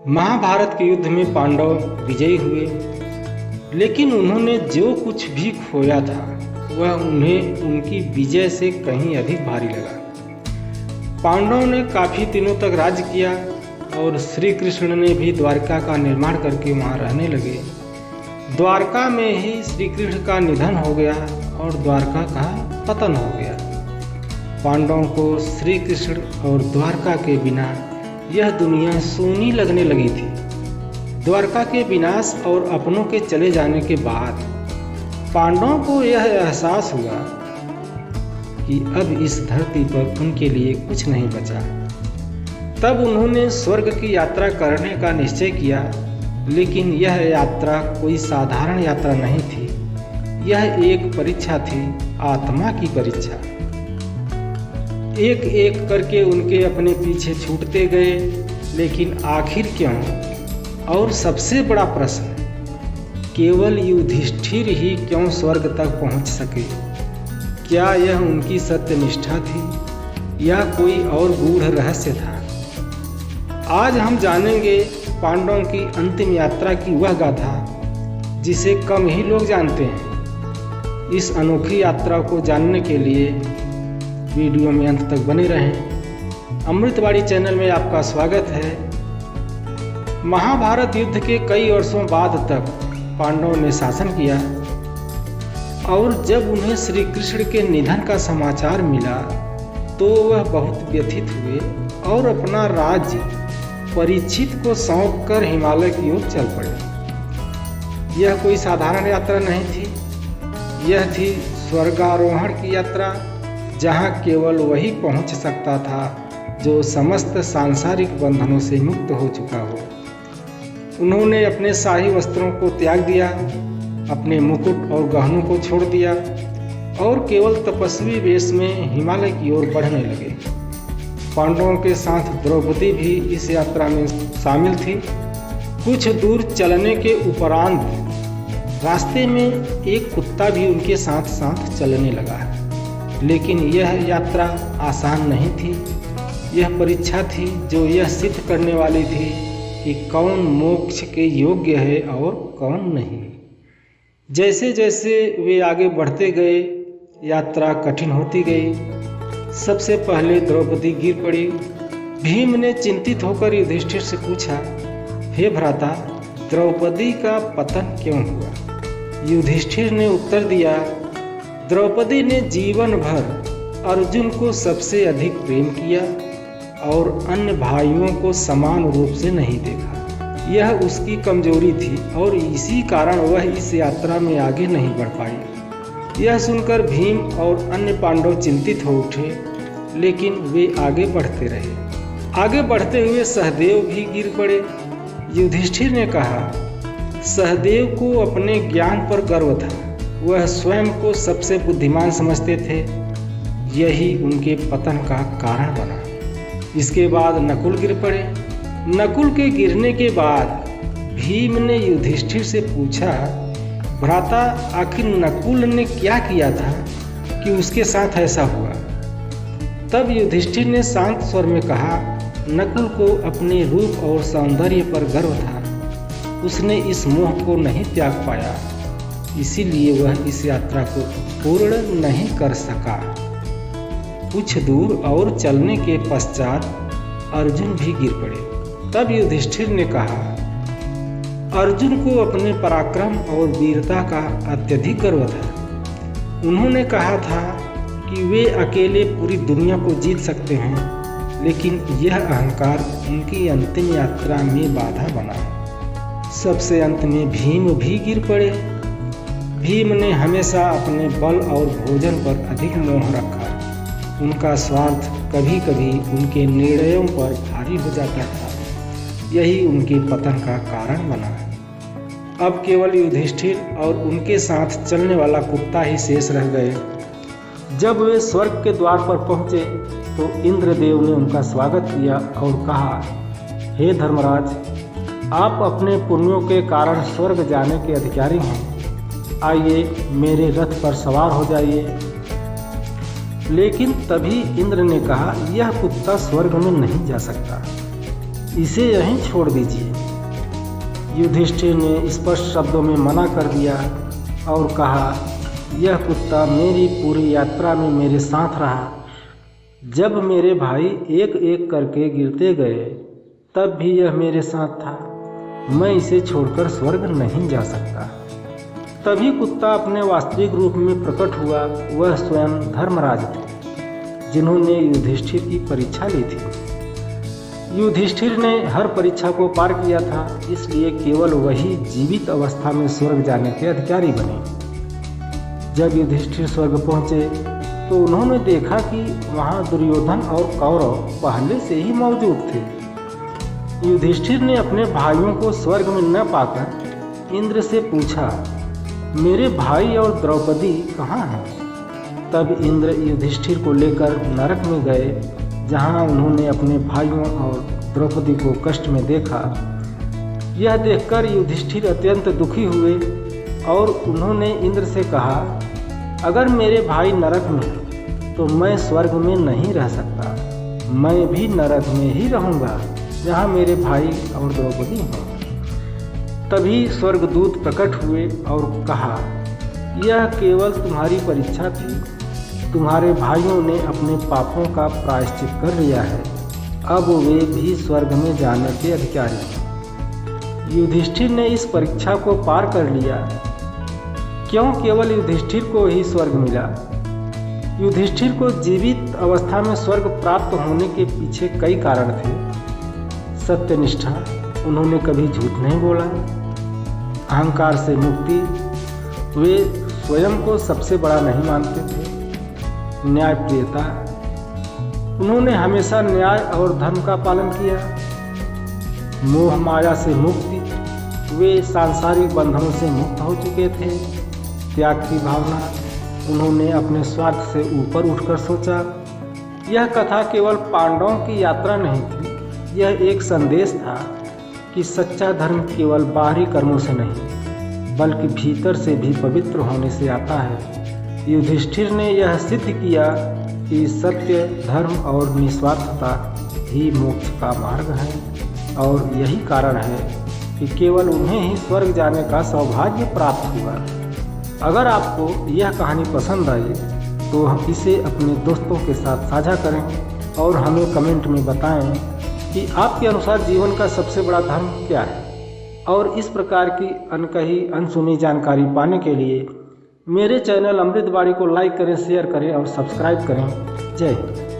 महाभारत के युद्ध में पांडव विजयी हुए, लेकिन उन्होंने जो कुछ भी खोया था वह उन्हें उनकी विजय से कहीं अधिक भारी लगा। पांडवों ने काफ़ी दिनों तक राज्य किया और श्री कृष्ण ने भी द्वारका का निर्माण करके वहाँ रहने लगे। द्वारका में ही श्री कृष्ण का निधन हो गया और द्वारका का पतन हो गया। पांडवों को श्री कृष्ण और द्वारका के बिना यह दुनिया सूनी लगने लगी थी। द्वारका के विनाश और अपनों के चले जाने के बाद पांडवों को यह एहसास हुआ कि अब इस धरती पर उनके लिए कुछ नहीं बचा। तब उन्होंने स्वर्ग की यात्रा करने का निश्चय किया, लेकिन यह यात्रा कोई साधारण यात्रा नहीं थी। यह एक परीक्षा थी, आत्मा की परीक्षा। एक एक करके उनके अपने पीछे छूटते गए, लेकिन आखिर क्यों? और सबसे बड़ा प्रश्न, केवल युधिष्ठिर ही क्यों स्वर्ग तक पहुंच सके? क्या यह उनकी सत्यनिष्ठा थी या कोई और गूढ़ रहस्य था? आज हम जानेंगे पांडवों की अंतिम यात्रा की वह गाथा जिसे कम ही लोग जानते हैं। इस अनोखी यात्रा को जानने के लिए वीडियो में अंत तक बने रहें। अमृतवाणी चैनल में आपका स्वागत है। महाभारत युद्ध के कई वर्षों बाद तक पांडवों ने शासन किया और जब उन्हें श्री कृष्ण के निधन का समाचार मिला तो वह बहुत व्यथित हुए और अपना राज्य परीक्षित को सौंप कर हिमालय की ओर चल पड़े। यह कोई साधारण यात्रा नहीं थी, यह थी स्वर्गारोहण की यात्रा, जहाँ केवल वही पहुँच सकता था जो समस्त सांसारिक बंधनों से मुक्त हो चुका हो। उन्होंने अपने शाही वस्त्रों को त्याग दिया, अपने मुकुट और गहनों को छोड़ दिया और केवल तपस्वी वेश में हिमालय की ओर बढ़ने लगे। पांडवों के साथ द्रौपदी भी इस यात्रा में शामिल थी। कुछ दूर चलने के उपरांत रास्ते में एक कुत्ता भी उनके साथ साथ चलने लगा। लेकिन यह यात्रा आसान नहीं थी। यह परीक्षा थी जो यह सिद्ध करने वाली थी कि कौन मोक्ष के योग्य है और कौन नहीं। जैसे जैसे वे आगे बढ़ते गए, यात्रा कठिन होती गई। सबसे पहले द्रौपदी गिर पड़ी। भीम ने चिंतित होकर युधिष्ठिर से पूछा, हे भ्राता, द्रौपदी का पतन क्यों हुआ? युधिष्ठिर ने उत्तर दिया, द्रौपदी ने जीवन भर अर्जुन को सबसे अधिक प्रेम किया और अन्य भाइयों को समान रूप से नहीं देखा। यह उसकी कमजोरी थी और इसी कारण वह इस यात्रा में आगे नहीं बढ़ पाई। यह सुनकर भीम और अन्य पांडव चिंतित हो उठे, लेकिन वे आगे बढ़ते रहे। आगे बढ़ते हुए सहदेव भी गिर पड़े। युधिष्ठिर ने कहा, सहदेव को अपने ज्ञान पर गर्व था। वह स्वयं को सबसे बुद्धिमान समझते थे। यही उनके पतन का कारण बना। इसके बाद नकुल गिर पड़े। नकुल के गिरने के बाद भीम ने युधिष्ठिर से पूछा, भ्राता, आखिर नकुल ने क्या किया था कि उसके साथ ऐसा हुआ? तब युधिष्ठिर ने शांत स्वर में कहा, नकुल को अपने रूप और सौंदर्य पर गर्व था। उसने इस मोह को नहीं त्याग पाया, इसीलिए वह इस यात्रा को पूर्ण नहीं कर सका। कुछ दूर और चलने के पश्चात अर्जुन भी गिर पड़े। तब युधिष्ठिर ने कहा, अर्जुन को अपने पराक्रम और वीरता का अत्यधिक गर्व था। उन्होंने कहा था कि वे अकेले पूरी दुनिया को जीत सकते हैं, लेकिन यह अहंकार उनकी अंतिम यात्रा में बाधा बना। सबसे अंत में भीम भी गिर पड़े। भीम ने हमेशा अपने बल और भोजन पर अधिक मोह रखा। उनका स्वार्थ कभी कभी उनके निर्णयों पर भारी हो जाता था। यही उनके पतन का कारण बना। अब केवल युधिष्ठिर और उनके साथ चलने वाला कुत्ता ही शेष रह गए। जब वे स्वर्ग के द्वार पर पहुंचे तो इंद्रदेव ने उनका स्वागत किया और कहा, हे धर्मराज, आप अपने पुण्यों के कारण स्वर्ग जाने के अधिकारी हैं। आइए मेरे रथ पर सवार हो जाइए। लेकिन तभी इंद्र ने कहा, यह कुत्ता स्वर्ग में नहीं जा सकता। इसे यहीं छोड़ दीजिए। युधिष्ठिर ने स्पष्ट शब्दों में मना कर दिया और कहा, यह कुत्ता मेरी पूरी यात्रा में मेरे साथ रहा। जब मेरे भाई एक एक करके गिरते गए तब भी यह मेरे साथ था। मैं इसे छोड़कर स्वर्ग नहीं जा सकता। तभी कुत्ता अपने वास्तविक रूप में प्रकट हुआ। वह स्वयं धर्मराज थे, जिन्होंने युधिष्ठिर की परीक्षा ली थी। युधिष्ठिर ने हर परीक्षा को पार किया था, इसलिए केवल वही जीवित अवस्था में स्वर्ग जाने के अधिकारी बने। जब युधिष्ठिर स्वर्ग पहुंचे तो उन्होंने देखा कि वहां दुर्योधन और कौरव पहले से ही मौजूद थे। युधिष्ठिर ने अपने भाइयों को स्वर्ग में न पाकर इंद्र से पूछा, मेरे भाई और द्रौपदी कहाँ हैं? तब इंद्र युधिष्ठिर को लेकर नरक में गए, जहाँ उन्होंने अपने भाइयों और द्रौपदी को कष्ट में देखा। यह देखकर युधिष्ठिर अत्यंत दुखी हुए और उन्होंने इंद्र से कहा, अगर मेरे भाई नरक में तो मैं स्वर्ग में नहीं रह सकता। मैं भी नरक में ही रहूँगा, जहाँ मेरे भाई और द्रौपदी हैं। तभी स्वर्गदूत प्रकट हुए और कहा, यह केवल तुम्हारी परीक्षा थी। तुम्हारे भाइयों ने अपने पापों का प्रायश्चित कर लिया है। अब वे भी स्वर्ग में जाने के अधिकारी हैं। युधिष्ठिर ने इस परीक्षा को पार कर लिया। क्यों केवल युधिष्ठिर को ही स्वर्ग मिला? युधिष्ठिर को जीवित अवस्था में स्वर्ग प्राप्त होने के पीछे कई कारण थे। सत्यनिष्ठा, उन्होंने कभी झूठ नहीं बोला। अहंकार से मुक्ति, वे स्वयं को सबसे बड़ा नहीं मानते थे। न्यायप्रियता, उन्होंने हमेशा न्याय और धर्म का पालन किया। मोह माया से मुक्ति, वे सांसारिक बंधनों से मुक्त हो चुके थे। त्याग की भावना, उन्होंने अपने स्वार्थ से ऊपर उठकर सोचा। यह कथा केवल पांडवों की यात्रा नहीं थी, यह एक संदेश था कि सच्चा धर्म केवल बाहरी कर्मों से नहीं, बल्कि भीतर से भी पवित्र होने से आता है। युधिष्ठिर ने यह सिद्ध किया कि सत्य, धर्म और निस्वार्थता ही मोक्ष का मार्ग है, और यही कारण है कि केवल उन्हें ही स्वर्ग जाने का सौभाग्य प्राप्त हुआ। अगर आपको यह कहानी पसंद आई तो हम इसे अपने दोस्तों के साथ साझा करें और हमें कमेंट में बताएं कि आपके अनुसार जीवन का सबसे बड़ा धर्म क्या है। और इस प्रकार की अनकही अनसुनी जानकारी पाने के लिए मेरे चैनल अमृतवाणी को लाइक करें, शेयर करें और सब्सक्राइब करें। जय हिंद।